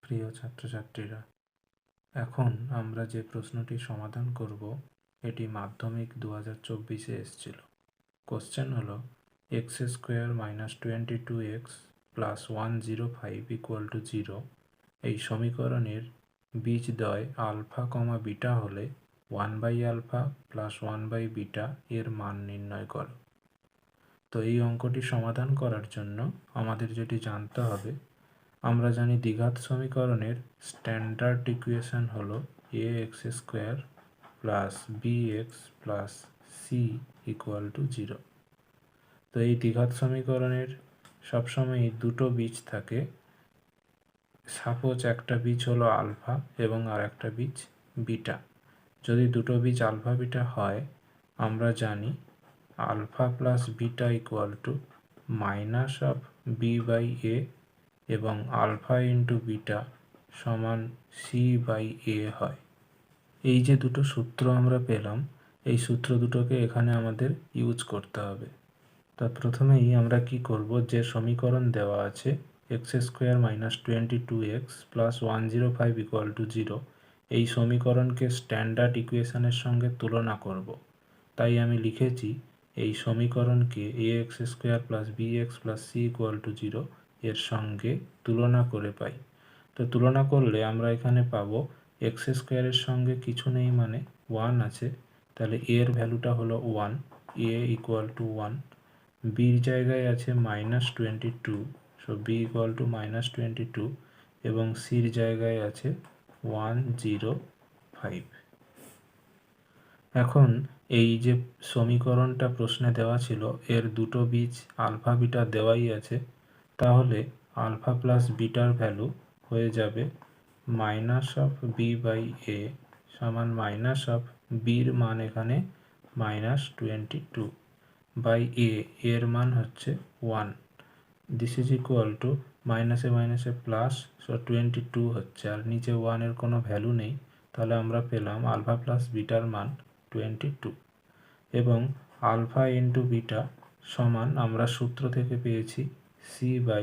প্রিয় ছাত্রছাত্রীরা, এখন আমরা যে প্রশ্নটি সমাধান করব এটি মাধ্যমিক 2024-এ এসেছিল। কোশ্চেন হলো x² - 22x + 105 = 0 এই সমীকরণের বীজদ্বয় আলফা, বিটা হলে 1/α + 1/β এর মান নির্ণয় করো। তো এই অঙ্কটি সমাধান করার জন্য আমাদের যেটি জানতে হবে, আমরা জানি দ্বিঘাত সমীকরণের স্ট্যান্ডার্ড ইকুয়েশন হলো ax² + bx + c = 0। তো এই দ্বিঘাত সমীকরণের সবসময় দুটো বীজ থাকে। সাপোজ একটা বীজ হলো আলফা এবং আর একটা বীজ বিটা। যদি দুটো বীজ আলফা বিটা হয়, আমরা জানি আলফা প্লাস বিটা -b/a এবং আলফা ইন্টু বিটা সমান c/a হয়। এই যে দুটো সূত্র আমরা পেলাম, এই সূত্র দুটোকে এখানে আমাদের ইউজ করতে হবে। তা প্রথমেই আমরা কি করব, যে সমীকরণ দেওয়া আছে x² - 22x + 105 = 0 এই সমীকরণকে স্ট্যান্ডার্ড ইকুয়েশনের সঙ্গে তুলনা করব। তাই আমি লিখেছি এই সমীকরণকে ax² + bx + c = 0 এর সঙ্গে তুলনা করে পাই। তো তুলনা করলে আমরা এখানে পাবো x² এর সঙ্গে কিছু নেই, মানে 1 আছে, তাহলে a এর ভ্যালুটা হলো 1, a = 1। b এর জায়গায় আছে -22, সো b = -22 এবং c এর জায়গায় আছে 105। এখন এই যে সমীকরণটা প্রশ্নে দেওয়া ছিল, এর দুটো বীজ আলফা বিটা দেওয়াই আছে, তাহলে আলফা প্লাস বিটার ভ্যালু হয়ে যাবে -b/a সমান -b এর মান এখানে -22/a, এর মান হচ্ছে 1। দিস ইজ ইকুয়াল টু মাইনাসে মাইনাসে প্লাস, সো 22 হচ্ছে, আর নিচে 1 এর কোনো ভ্যালু নেই, তাহলে আমরা পেলাম আলফা প্লাস বিটার মান 22 এবং আলফা ইন্টু বিটা সমান আমরা সূত্র থেকে পেয়েছি c/a।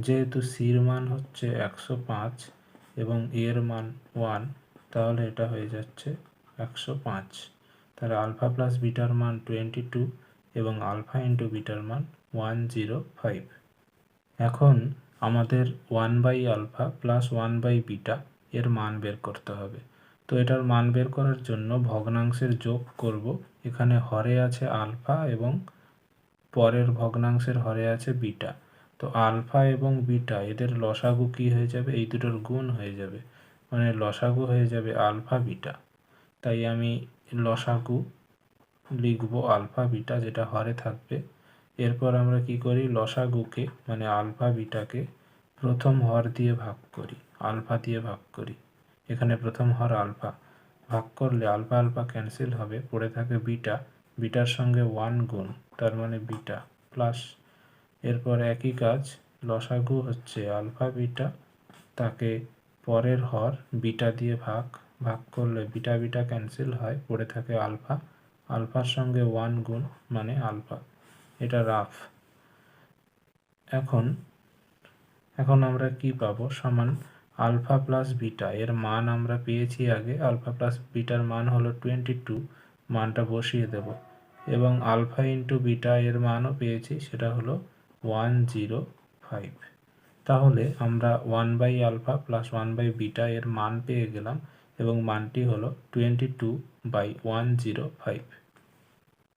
যেহেতু সির মান হচ্ছে 105 এবং এর মান 1, তাহলে এটা হয়ে যাচ্ছে 105। তাহলে আলফা প্লাস বিটার মান 22 এবং আলফা ইন্টু বিটার মান 105। এখন আমাদের 1/α + 1/β এর মান বের করতে হবে। তো এটার মান বের করার জন্য ভগ্নাংশের যোগ করব। এখানে হরে আছে আলফা এবং পরের ভগ্নাংশের হরে আছে বিটা। তো আলফা এবং বিটা এদের লসাগু কি হয়ে যাবে, এই দুটোর গুণ হয়ে যাবে, মানে লসাগু হয়ে যাবে আলফা বিটা। তাই আমি লসাগু লিখব আলফা বিটা, যেটা হরে থাকবে। এরপর আমরা কি করি, লসাগুকে মানে আলফা বিটাকে প্রথম হর দিয়ে ভাগ করি, আলফা দিয়ে ভাগ করি। এখানে প্রথম হর আলফা, ভাগ করলে আলফা আলফা ক্যান্সেল হবে, পড়ে থাকে বিটা, বিটার সঙ্গে 1 গুণ, তার মানে বিটা প্লাস। এরপর একই কাজ, লসাগু হচ্ছে আলফা বিটা, তাকে পরের হর বিটা দিয়ে ভাগ করলে বিটা বিটা ক্যান্সেল হয়, পড়ে থাকে আলফা, আলফার সঙ্গে 1 গুণ, মানে আলফা। এটা রাফ। এখন আমরা কি পাবো, সমান আলফা প্লাস বিটা এর মান আমরা পেয়েছি আগে, আলফা প্লাস বিটার মান হলো 22, মানটা বসিয়ে দেব, এবং আলফা ইন্টু বিটা এর মানও পেয়েছি, সেটা হলো 105। তাহলে আমরা 1/α + 1/β এর মান পেয়ে গেলাম এবং মানটি হলো 22/105।